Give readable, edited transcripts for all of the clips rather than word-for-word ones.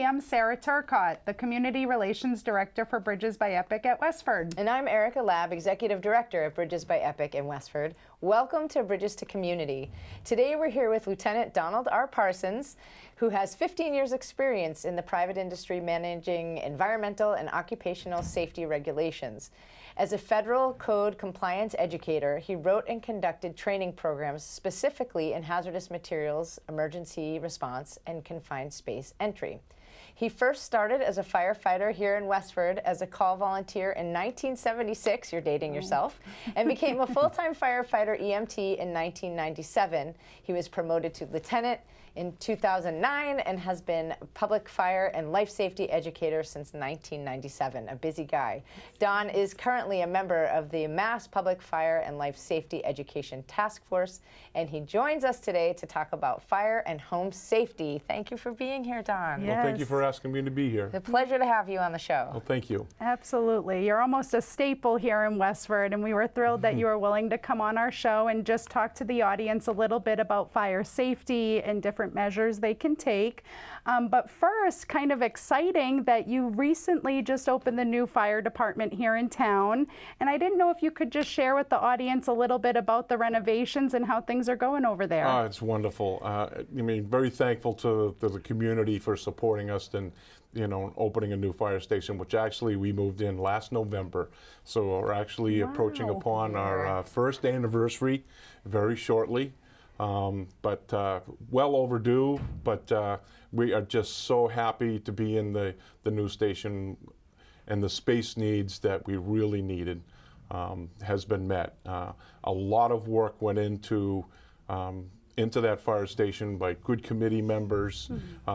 I'm Sarah Turcott, the Community Relations Director for Bridges by Epic at Westford. And I'm Erica Lab, Executive Director at Bridges by Epic in Westford. Welcome to Bridges to Community. Today we're here with Lieutenant Donald R. Parsons, who has 15 years experience in the private industry managing environmental and occupational safety regulations. As a federal code compliance educator, he wrote and conducted training programs specifically in hazardous materials, emergency response, and confined space entry. He first started as a firefighter here in Westford as a call volunteer in 1976, you're dating yourself, and became a full-time firefighter EMT in 1997. He was promoted to lieutenant in 2009 and has been public fire and life safety educator since 1997, a busy guy. Don is currently a member of the Mass Public Fire and Life Safety Education Task Force, and he joins us today to talk about fire and home safety. Thank you for being here, Don. Yes. Well, thank you for asking me to be here. It's a pleasure to have you on the show. Well, thank you. Absolutely. You're almost a staple here in Westford, and we were thrilled that you were willing to come on our show and just talk to the audience a little bit about fire safety and different measures they can take. But first, kind of exciting that you recently just opened the new fire department here in town. And I didn't know if you could just share with the audience a little bit about the renovations and how things are going over there. Oh, it's wonderful. I mean, very thankful to the community for supporting us and, you know, opening a new fire station, which actually we moved in last November. So we're actually approaching upon our first anniversary very shortly. But well overdue, but we are just so happy to be in the new station, and the space needs that we really needed has been met. A lot of work went into that fire station by good committee members.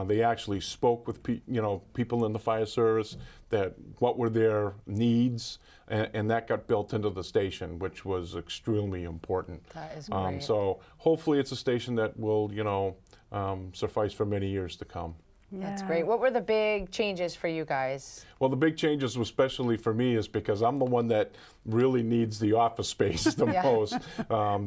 They actually spoke with people in the fire service that what were their needs, and that got built into the station, which was extremely important. That is great. So hopefully it's a station that will, suffice for many years to come. Yeah. That's great. What were the big changes for you guys? Well, the big changes, especially for me, is because I'm the one that really needs the office space the most,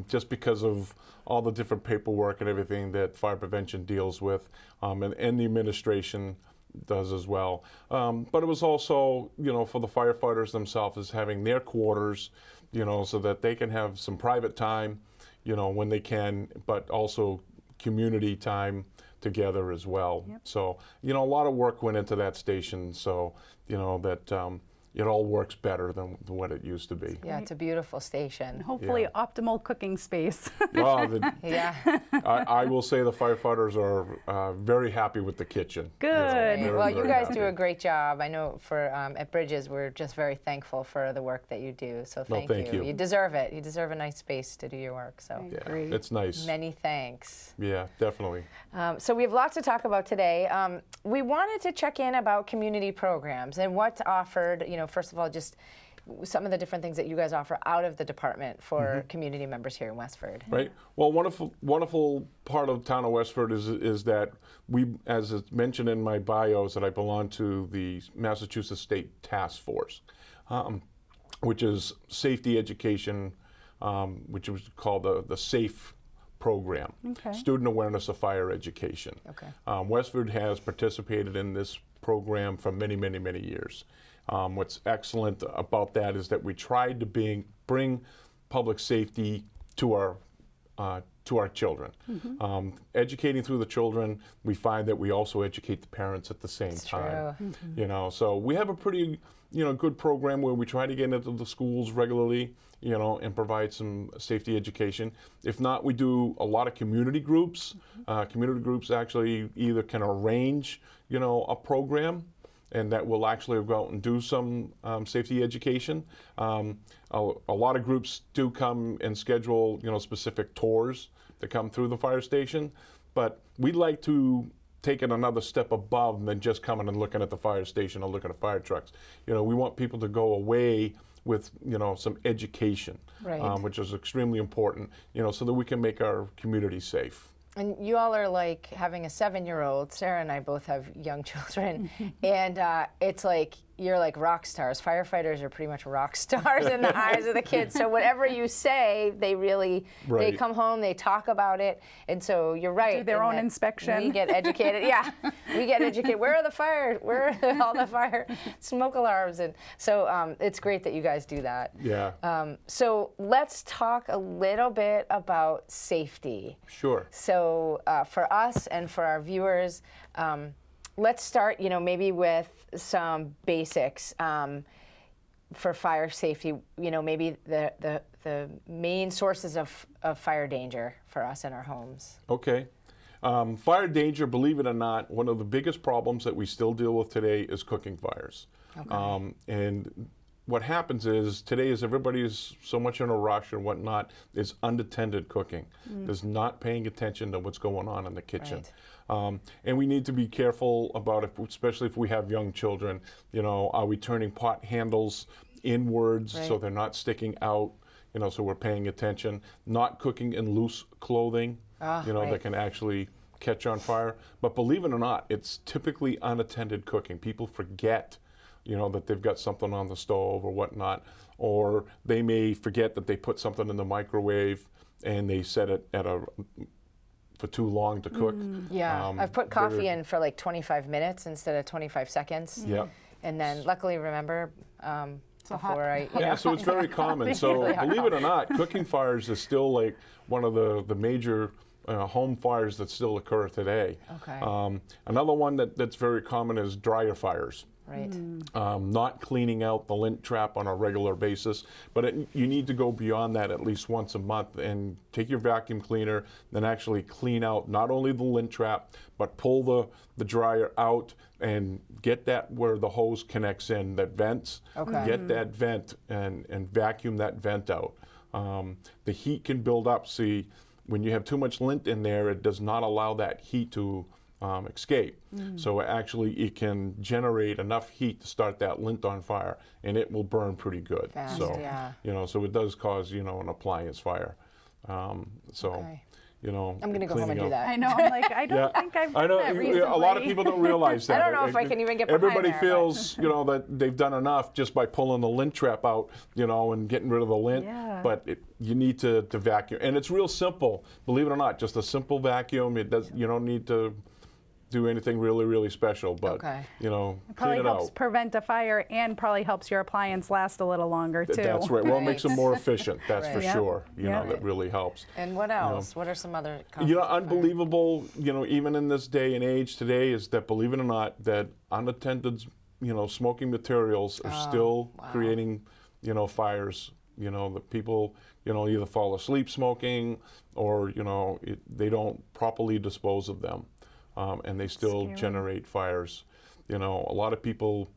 just because of all the different paperwork and everything that fire prevention deals with, and the administration does as well. But it was also, for the firefighters themselves, is having their quarters, so that they can have some private time, when they can, but also community time together as well. Yep. So, a lot of work went into that station, so, that it all works better than what it used to be. Yeah, it's a beautiful station. And hopefully optimal cooking space. Yeah. I will say the firefighters are very happy with the kitchen. Good. Well, you guys do a great job. I know for at Bridges, we're just very thankful for the work that you do. So thank you. You deserve it. You deserve a nice space to do your work. So yeah, it's nice. Many thanks. Yeah, definitely. So we have lots to talk about today. We wanted to check in about community programs and what's offered, first of all, just some of the different things that you guys offer out of the department for community members here in Westford. Right. Well, wonderful part of town of Westford is that we, as it's mentioned in my bios, that I belong to the Massachusetts State Task Force, which is safety education, which was called the SAFE program, Student Awareness of Fire Education. Westford has participated in this program for many, many, many years. What's excellent about that is that we tried to bring public safety to our children. Educating through the children, we find that we also educate the parents at the same time. True. So we have a pretty good program where we try to get into the schools regularly, and provide some safety education. If not, we do a lot of community groups. Community groups actually either can arrange, a program, and that will actually go out and do some safety education. A lot of groups do come and schedule, specific tours to come through the fire station, but we'd like to take it another step above than just coming and looking at the fire station or looking at fire trucks. We want people to go away with, some education, which is extremely important, so that we can make our community safe. And you all are like having a 7-year-old. Sarah and I both have young children, and it's like you're like rock stars. Firefighters are pretty much rock stars in the eyes of the kids. So whatever you say, they really, they come home, they talk about it. And so you're right. Do their own inspection. We get educated. Yeah, we get educated. Where are the fires? Where are all the fire smoke alarms? And so it's great that you guys do that. Yeah. So let's talk a little bit about safety. Sure. So for us and for our viewers, let's start, maybe with some basics for fire safety. Maybe the main sources of fire danger for us in our homes. Okay. Fire danger, believe it or not, one of the biggest problems that we still deal with today is cooking fires. Okay. And what happens is today is everybody is so much in a rush and whatnot, is unattended cooking. Is not paying attention to what's going on in the kitchen. Right. And we need to be careful about it, especially if we have young children. Are we turning pot handles inwards so they're not sticking out? So we're paying attention. Not cooking in loose clothing, that can actually catch on fire. But believe it or not, it's typically unattended cooking. People forget that they've got something on the stove or whatnot, or they may forget that they put something in the microwave and they set it for too long to cook. Yeah, I've put coffee in for like 25 minutes instead of 25 seconds. Yeah. And then luckily remember before I... Yeah, so it's very common. So really believe it or not, cooking fires is still like one of the major home fires that still occur today. Okay. Another one that's very common is dryer fires. Right. Not cleaning out the lint trap on a regular basis, but you need to go beyond that at least once a month and take your vacuum cleaner and actually clean out not only the lint trap, but pull the dryer out and get that where the hose connects in, that vents. Okay. Get that vent and vacuum that vent out. The heat can build up. See, when you have too much lint in there, it does not allow that heat to escape. So actually it can generate enough heat to start that lint on fire, and it will burn pretty good. Fast, so yeah. So it does cause an appliance fire. Okay. I'm going to go home and do that. I know. I'm like, I don't think I've done that recently. A lot of people don't realize that. I don't know if I can even get behind Everybody there, feels, that they've done enough just by pulling the lint trap out, and getting rid of the lint. Yeah. But you need to vacuum, and it's real simple. Believe it or not, just a simple vacuum. It does. You don't need to do anything really, really special, but It clean probably it helps out. prevent a fire and probably helps your appliance last a little longer too. That's right. Well, it makes them more efficient. That's for Yep. sure. Yep. That really helps. And what else? What are some other causes of fire? Unbelievable, even in this day and age today, is that, believe it or not, that unattended, smoking materials are still creating, fires. The people, either fall asleep smoking or, they don't properly dispose of them. And they still generate fires. A lot of people,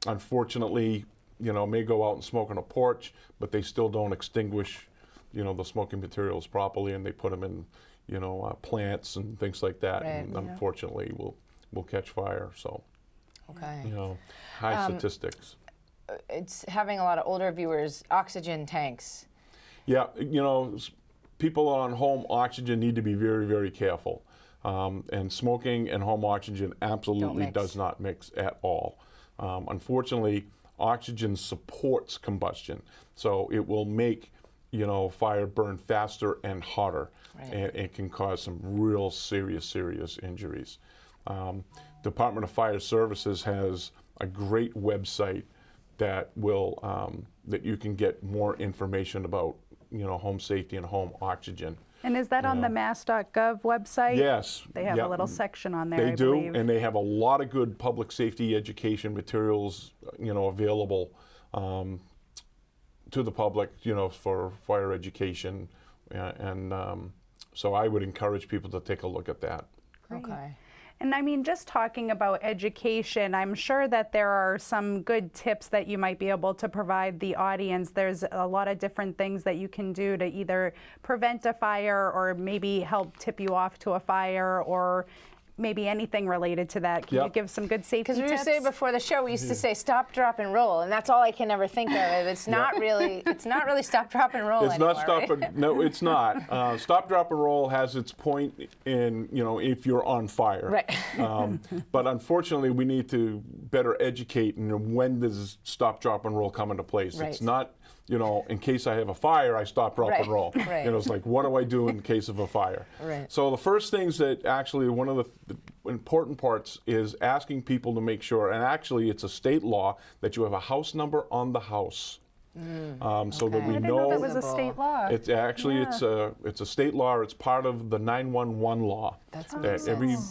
unfortunately, may go out and smoke on a porch, but they still don't extinguish, the smoking materials properly, and they put them in, plants and things like that, and unfortunately will catch fire. So, high statistics. It's having a lot of older viewers, oxygen tanks. Yeah, people on home oxygen need to be very, very careful. And smoking and home oxygen absolutely does not mix at all. Unfortunately, oxygen supports combustion, so it will make fire burn faster and hotter, and it can cause some real serious injuries. Department of Fire Services has a great website that will that you can get more information about home safety and home oxygen. And is that on the mass.gov website? Yes. They have a little section on there, They I do, believe. and they have a lot of good public safety education materials, available to the public, for fire education. And so I would encourage people to take a look at that. Great. Okay. And I mean, just talking about education, I'm sure that there are some good tips that you might be able to provide the audience. There's a lot of different things that you can do to either prevent a fire or maybe help tip you off to a fire, or maybe anything related to that. Can you Yep. give some good safety Because we were tips? saying before the show, we used to say stop, drop, and roll, and that's all I can ever think of. It's not really, it's not really stop, drop, and roll It's anymore, not stop right? and no, it's not. Stop, drop, and roll has its point in if you're on fire. Right. But unfortunately, we need to better educate. And when does stop, drop, and roll come into place? Right. It's not in case I have a fire, I stop, drop, Right. and roll. Right. It's like, what do I do in case of a fire? Right. So the first things that actually one of the important parts is asking people to make sure, and actually it's a state law, that you have a house number on the house. So that Okay. we I didn't know that know was a state law. it's actually it's a state law. It's part of the 911 law. That's that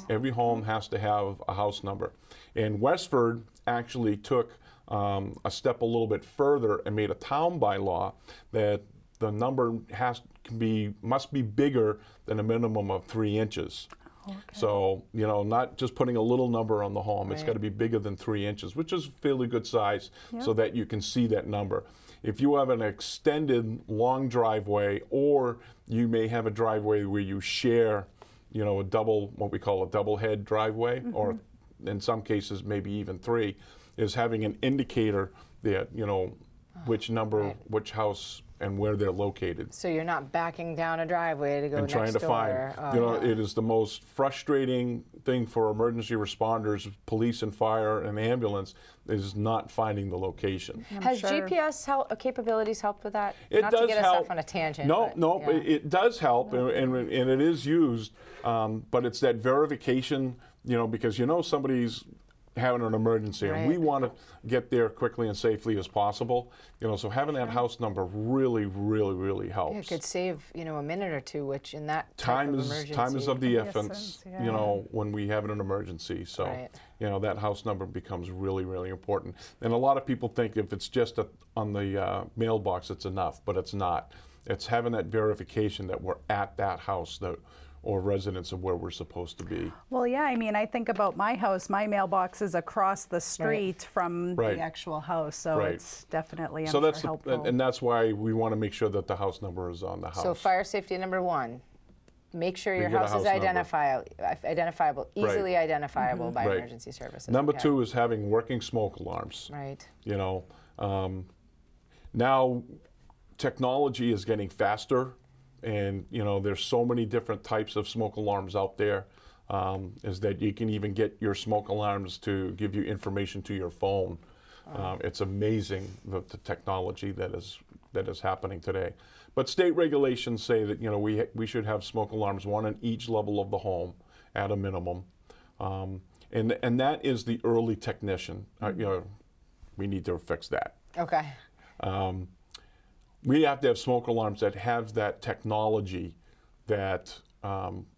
every home has to have a house number. And Westford actually took a step a little bit further and made a town bylaw that the number must be bigger than a minimum of 3 inches. Okay. So, not just putting a little number on the home. It's Right. got to be bigger than 3 inches, which is fairly good size, so that you can see that number. If you have an extended long driveway, or you may have a driveway where you share, what we call a double head driveway, or in some cases maybe even 3, is having an indicator that, which number, Right. which house, and where they're located. So you're not backing down a driveway to go And next trying to door. find, Oh, yeah. it is the most frustrating thing for emergency responders, police and fire and ambulance, is not finding the location. Has sure. GPS capabilities helped with that? It Not does to get us help. off on a tangent. No, but, no, yeah. it does help, and it is used, but it's that verification, because somebody's having an emergency, and we Right. want to get there quickly and safely as possible. So having that house number really, really, really helps. Yeah, it could save a minute or two, which in that Time type is of emergency. time is of the Yes, essence, yeah. when we have an emergency. So, Right. that house number becomes really, really important. And a lot of people think if it's just on the mailbox, it's enough, but it's not. It's having that verification that we're at that house or residence of where we're supposed to be. Well, yeah, I think about my house. My mailbox is across the street from Right. the actual house, so Right. it's definitely So that's helpful. and that's why we want to make sure that the house number is on the house. So fire safety number 1, make sure your get a house is house number. identifiable, easily identifiable by Right. emergency services. Number Okay. 2 is having working smoke alarms. Right. Now technology is getting faster, and there's so many different types of smoke alarms out there, is that you can even get your smoke alarms to give you information to your phone. It's amazing the technology that is happening today. But state regulations say that we should have smoke alarms, 1 in each level of the home at a minimum, and that is the early technician. We need to fix that. Okay. We have to have smoke alarms that have that technology that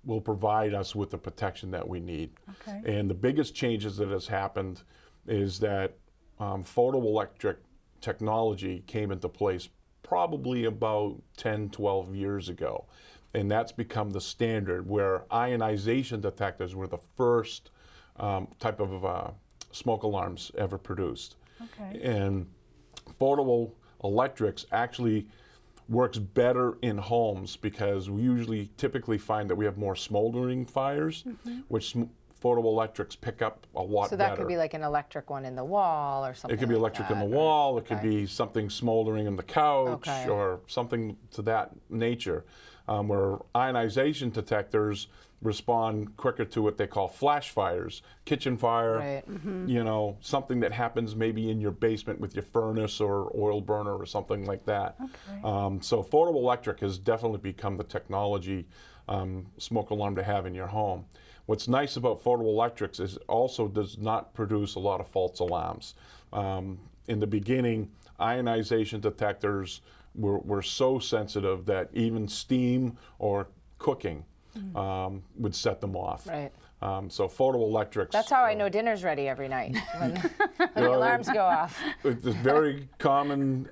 will provide us with the protection that we need. Okay. And the biggest changes that has happened is that photoelectric technology came into place probably about 10, 12 years ago. And that's become the standard, where ionization detectors were the first type of smoke alarms ever produced. Okay. And photoelectrics actually works better in homes, because we typically find that we have more smoldering fires, which photoelectrics pick up a lot So that better. could be like an electric one in the wall or something. It could be like electric in that, the or- wall, it could okay. be something smoldering in the couch, Okay. or something to that nature, where ionization detectors respond quicker to what they call flash fires, kitchen fire, Right. something that happens maybe in your basement with your furnace or oil burner or something like that. Okay. So photoelectric has definitely become the technology smoke alarm to have in your home. What's nice about photoelectrics is it also does not produce a lot of false alarms. In the beginning, ionization detectors were so sensitive that even steam or cooking would set them off. Right. So photoelectrics. That's how I know dinner's ready every night, when the alarms go off. It's a very common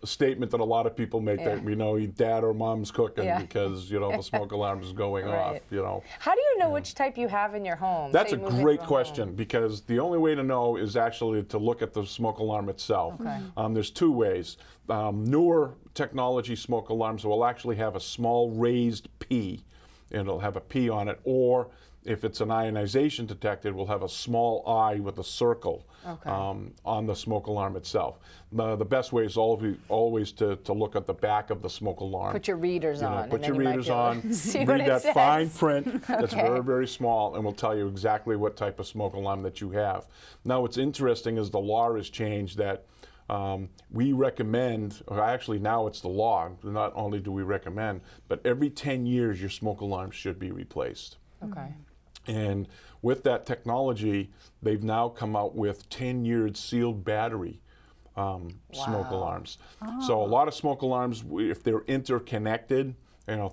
statement that a lot of people make, that we know dad or mom's cooking Yeah. because the smoke alarm is going Right. off. How do you know which type you have in your home? That's Say a you move into great home. question, because the only way to know is actually to look at the smoke alarm itself. Okay. There's 2 ways. Newer technology smoke alarms will actually have a small raised P and it'll have a P on it, or if it's an ionization detected, we'll have a small I with a circle on the smoke alarm itself. The best way is always to look at the back of the smoke alarm. Put your readers on. Put your readers on, read that says. fine print that's very, very small, and will tell you exactly what type of smoke alarm that you have. Now, what's interesting is the law has changed that we recommend, or actually now it's the law, not only do we recommend, but every 10 years your smoke alarms should be replaced. Okay. And with that technology, they've now come out with 10-year sealed battery smoke alarms. So a lot of smoke alarms, if they're interconnected,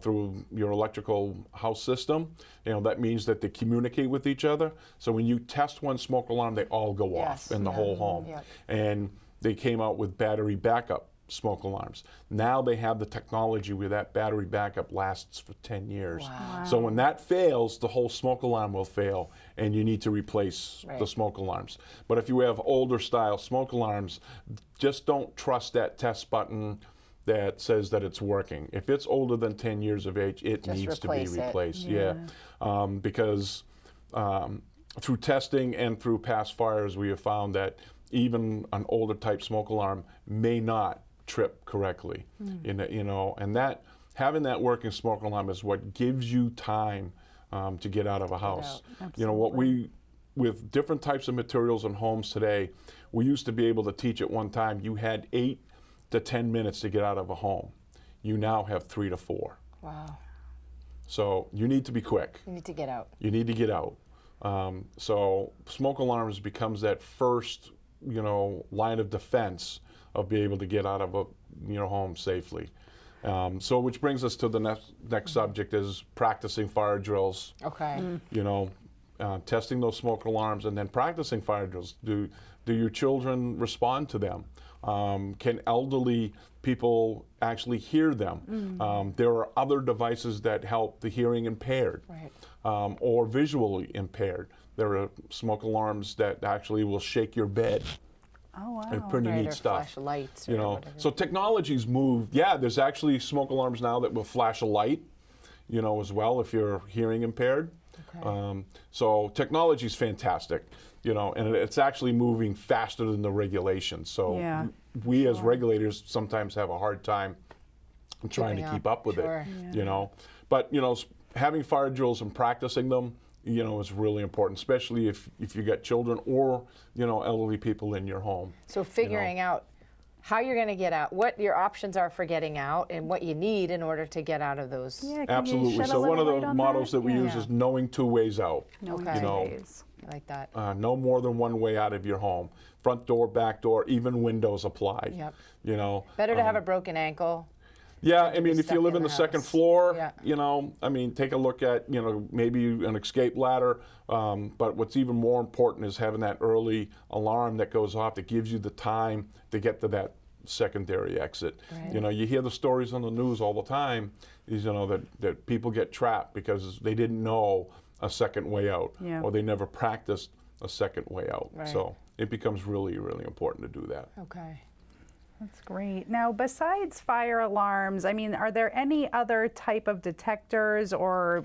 through your electrical house system, that means that they communicate with each other. So when you test one smoke alarm, they all go off in the whole home. Yep. And they came out with battery backup smoke alarms. Now they have the technology where that battery backup lasts for 10 years. Wow. So when that fails, the whole smoke alarm will fail, and you need to replace the smoke alarms. But if you have older style smoke alarms, just don't trust that test button that says that it's working. If it's older than 10 years of age, it Just needs to be replaced. Yeah. Because through testing and through past fires, we have found that even an older type smoke alarm may not trip correctly, and that having that working smoke alarm is what gives you time to get out of a house. With different types of materials in homes today, we used to be able to teach at one time you had 8 to 10 minutes to get out of a home. You now have 3 to 4. Wow. So you need to be quick. You need to get out. You need to get out. So smoke alarms becomes that first line of defense of being able to get out of a home safely. So which brings us to the next subject is practicing fire drills. Okay. Testing those smoke alarms and then practicing fire drills. Do your children respond to them? Can elderly people actually hear them? There are other devices that help the hearing impaired or visually impaired. There are smoke alarms that actually will shake your bed. Oh, wow. And pretty neat stuff. Flash lights. So technology's moved. Yeah, there's actually smoke alarms now that will flash a light, as well if you're hearing impaired. Okay. So technology's fantastic, and it's actually moving faster than the regulations. So we as regulators sometimes have a hard time trying to keep up with it, But, having fire drills and practicing them, is really important, especially if you got children or, elderly people in your home. So figuring out how you're going to get out, what your options are for getting out, and what you need in order to get out of those. Yeah, absolutely. So one of the mottos that we use is knowing 2 ways out. Knowing 2 ways. I like that. No more than one way out of your home. Front door, back door, even windows apply. Yep. Better to have a broken ankle. Yeah, I mean, if you live in the second floor, Yeah. take a look at, maybe an escape ladder. But what's even more important is having that early alarm that goes off that gives you the time to get to that secondary exit. Right. You hear the stories on the news all the time, that people get trapped because they didn't know a second way out, or they never practiced a second way out. Right. So it becomes really, really important to do that. Okay. That's great. Now, besides fire alarms, I mean, are there any other type of detectors or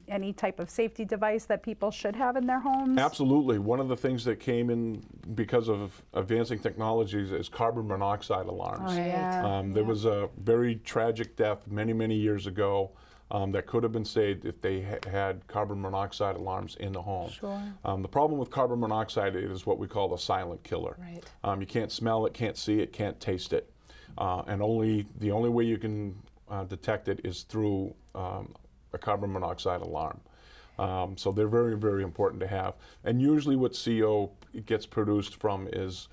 any type of safety device that people should have in their homes? Absolutely. One of the things that came in because of advancing technologies is carbon monoxide alarms. Oh, yeah. There was a very tragic death many, many years ago that could have been saved if they had carbon monoxide alarms in the home. Sure. The problem with carbon monoxide is what we call the silent killer. Right. You can't smell it, can't see it, can't taste it. And the only way you can detect it is through a carbon monoxide alarm. So they're very, very important to have. And usually what CO gets produced from is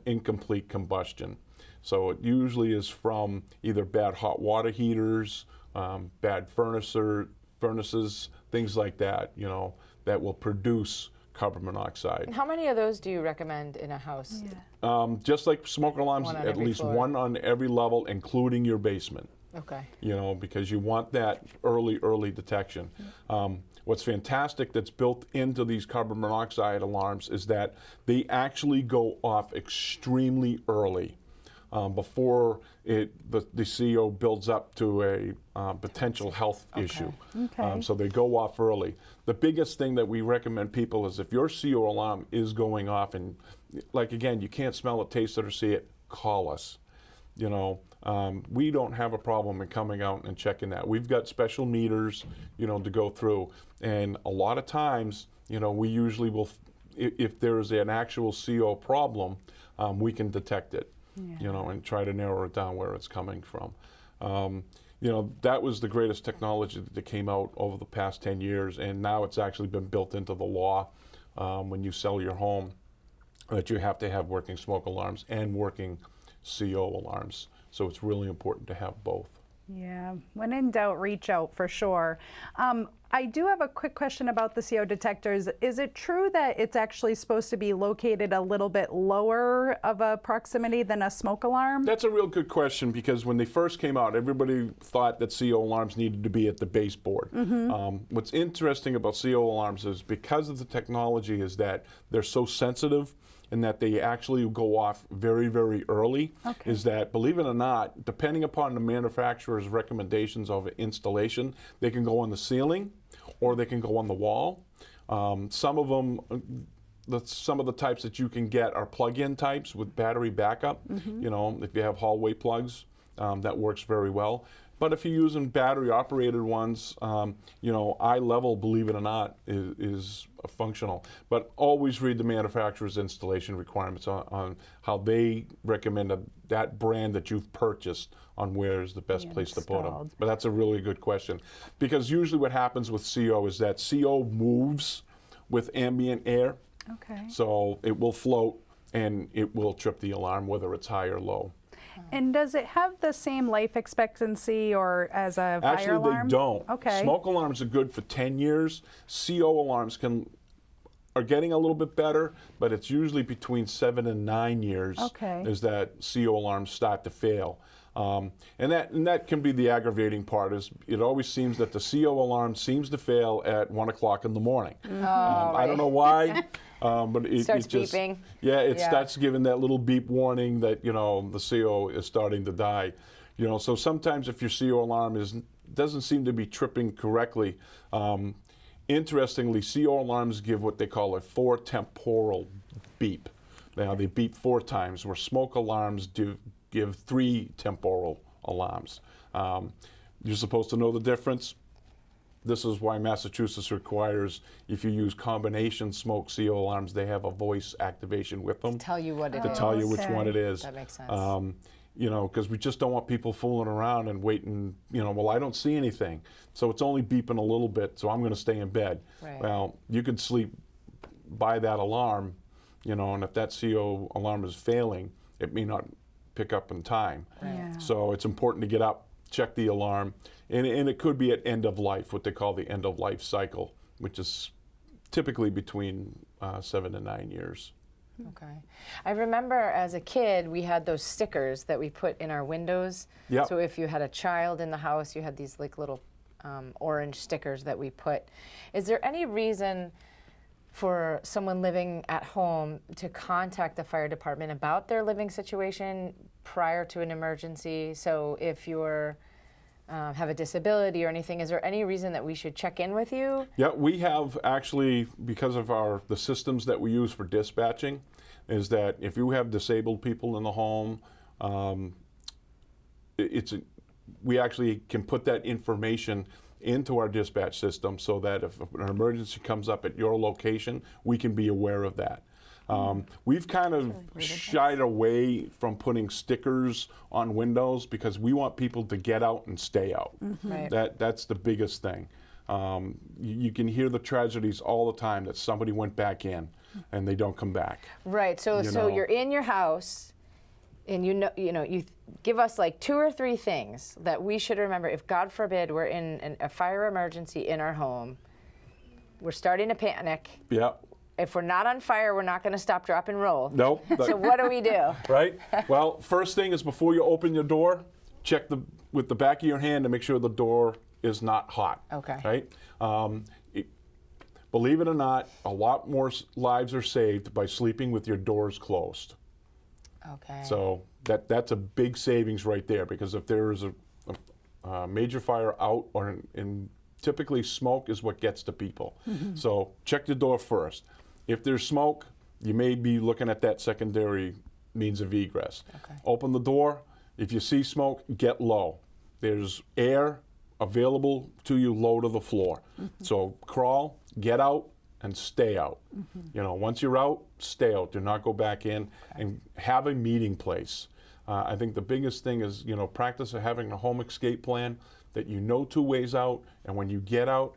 incomplete combustion. So it usually is from either bad hot water heaters, bad furnaces, things like that, that will produce carbon monoxide. And how many of those do you recommend in a house? Just like smoke alarms, One on at every least floor. one on every level, including your basement. Okay. Because you want that early detection. What's fantastic that's built into these carbon monoxide alarms is that they actually go off extremely early. before the CO builds up to a potential health issue. Okay. So they go off early. The biggest thing that we recommend people is if your CO alarm is going off, and like again, you can't smell it, taste it, or see it, call us. You know, we don't have a problem in coming out and checking that. We've got special meters, you know, to go through, and a lot of times, you know, we usually will, if there's an actual CO problem, we can detect it, you know, and try to narrow it down where it's coming from. You know, that was the greatest technology that came out over the past 10 years, and now it's actually been built into the law when you sell your home, that you have to have working smoke alarms and working CO alarms. So it's really important to have both. Yeah, when in doubt, reach out for sure. I do have a quick question about the CO detectors. Is it true that it's actually supposed to be located a little bit lower of a proximity than a smoke alarm? That's a real good question, because when they first came out, everybody thought that CO alarms needed to be at the baseboard. What's interesting about CO alarms is because of the technology is that they're so sensitive and that they actually go off very, very early, is that, believe it or not, depending upon the manufacturer's recommendations of installation, they can go on the ceiling or they can go on the wall. Some of them, some of the types that you can get are plug-in types with battery backup. You know, if you have hallway plugs, that works very well. But if you're using battery-operated ones, you know, eye level, believe it or not, is functional. But always read the manufacturer's installation requirements on how they recommend that brand that you've purchased on where is the best place to put them. But that's a really good question, because usually what happens with CO is that CO moves with ambient air. So it will float and it will trip the alarm, whether it's high or low. And does it have the same life expectancy or as a fire alarm? Actually, they don't. Okay. Smoke alarms are good for 10 years. CO alarms are getting a little bit better, but it's usually between 7 and 9 years is that CO alarms start to fail. And that can be the aggravating part. Is it always seems that the CO alarm seems to fail at 1 o'clock in the morning. I don't know why. But it starts just, beeping. Yeah, it starts giving that little beep warning that, you know, the CO is starting to die. You know, so sometimes if your CO alarm doesn't seem to be tripping correctly, interestingly, CO alarms give what they call a 4-temporal beep. Now they beep 4 times, where smoke alarms give 3 temporal alarms. You're supposed to know the difference. This is why Massachusetts requires, if you use combination smoke CO alarms, they have a voice activation with them. To tell you what it is. To tell you which one it is. That makes sense. You know, because we just don't want people fooling around and waiting, you know, well, I don't see anything. So it's only beeping a little bit, so I'm going to stay in bed. Well, you could sleep by that alarm, you know, and if that CO alarm is failing, it may not pick up in time. So it's important to get up, check the alarm, and it could be at end of life, what they call the end of life cycle, which is typically between 7 and 9 years. Okay. I remember as a kid, we had those stickers that we put in our windows. So if you had a child in the house, you had these like little orange stickers that we put. Is there any reason for someone living at home to contact the fire department about their living situation prior to an emergency? So if you're have a disability or anything, is there any reason that we should check in with you? Yeah, we have actually, because of the systems that we use for dispatching, is that if you have disabled people in the home, we actually can put that information into our dispatch system so that if an emergency comes up at your location, we can be aware of that. We've kind of shied away from putting stickers on windows because we want people to get out and stay out. That's the biggest thing. You can hear the tragedies all the time that somebody went back in and they don't come back. Right. So you're in your house, and you give us like 2 or 3 things that we should remember if, God forbid, we're in a fire emergency in our home. We're starting to panic. If we're not on fire, we're not going to stop, drop, and roll. No. So what do we do? Right. Well, first thing is before you open your door, check with the back of your hand to make sure the door is not hot. Right. Believe it or not, a lot more lives are saved by sleeping with your doors closed. So that's a big savings right there, because if there is a major fire out, or in typically smoke is what gets to people. So check the door first. If there's smoke, you may be looking at that secondary means of egress. Open the door. If you see smoke, get low. There's air available to you low to the floor. So crawl, get out, and stay out. You know, once you're out, stay out. Do not go back in, and have a meeting place. I think the biggest thing is, you know, practice of having a home escape plan that you know 2 ways out, and when you get out,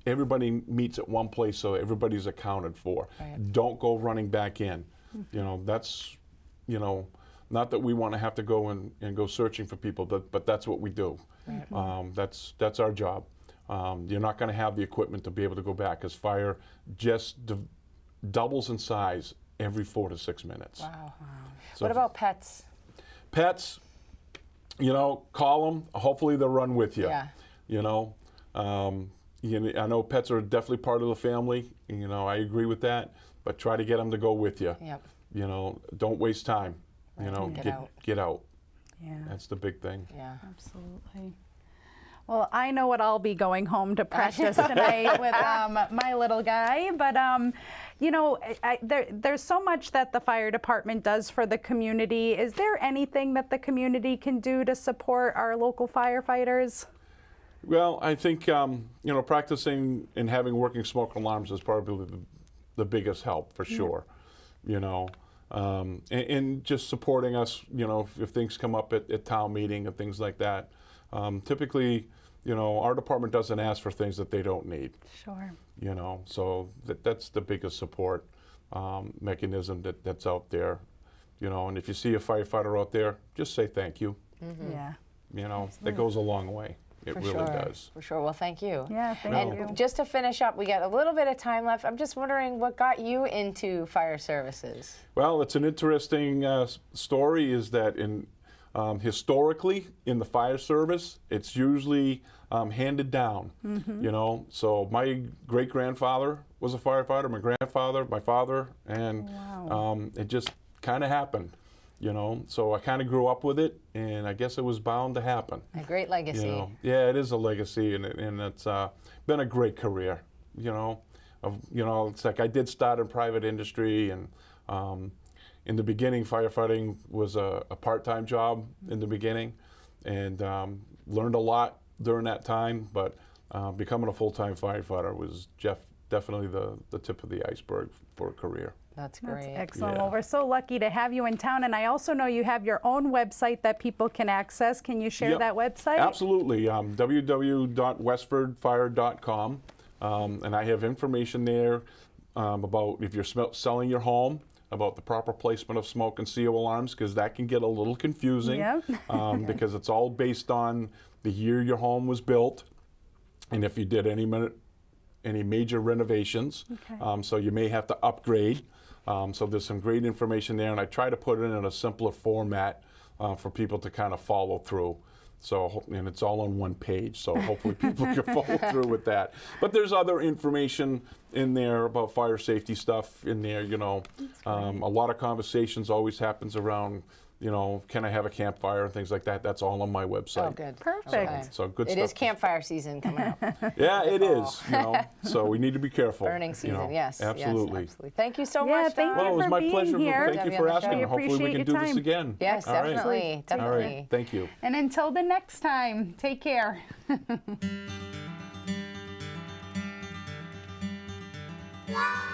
everybody meets at one place so everybody's accounted for. Don't go running back in. You know, that's, you know, not that we want to have to go and go searching for people, but that's what we do. That's our job. You're not going to have the equipment to be able to go back, because fire just doubles in size every 4 to 6 minutes. Wow. So what about pets? Pets, you know, call them. Hopefully they'll run with you. You know, I know pets are definitely part of the family. You know, I agree with that. But try to get them to go with you. You know, don't waste time. You know, get out. Yeah. That's the big thing. Yeah. Absolutely. Well, I know what I'll be going home to practice tonight with my little guy, but you know, there's so much that the fire department does for the community. Is there anything that the community can do to support our local firefighters? Well, I think, you know, practicing and having working smoke alarms is probably the biggest help, for sure. You know, and just supporting us, you know, if things come up at town meeting and things like that. Typically, you know, our department doesn't ask for things that they don't need. Sure. You know, so that's the biggest support mechanism that's out there. You know, and if you see a firefighter out there, just say thank you. Yeah. You know, that goes a long way. It really does. For sure. Well, thank you. Yeah, thank you. And just to finish up, we got a little bit of time left. I'm just wondering what got you into fire services? Well, it's an interesting story, is that historically in the fire service, it's usually handed down. You know, so my great-grandfather was a firefighter, my grandfather, my father, and it just kind of happened. You know, so I kind of grew up with it, and I guess it was bound to happen. A great legacy. You know? Yeah, it is a legacy, and it's been a great career. You know, it's like I did start in private industry, and in the beginning, firefighting was a part-time job in the beginning, and learned a lot during that time. But becoming a full-time firefighter was definitely the tip of the iceberg for a career. That's great. That's excellent. Well, we're so lucky to have you in town, and I also know you have your own website that people can access. Can you share that website? Absolutely. www.westfordfire.com, and I have information there about if you're selling your home, about the proper placement of smoke and CO alarms, because that can get a little confusing. Because it's all based on the year your home was built, and if you did any major renovations. So you may have to upgrade. So there's some great information there, and I try to put it in a simpler format for people to kind of follow through. So, and it's all on one page, so hopefully people can follow through with that. But there's other information in there about fire safety stuff in there, you know. A lot of conversations always happens around, you know, can I have a campfire and things like that. That's all on my website. Oh, good. Perfect. So good stuff. It is campfire season coming up. Yeah, it is. You know, so we need to be careful. Burning season, you know. yes. Absolutely. Yes, absolutely. Thank you so much, Don. Well, it was my pleasure. Here. Thank you for asking. We Hopefully we appreciate can do your this time. again. Yes, All right. definitely. All right. Thank you. And until the next time, take care. Wow.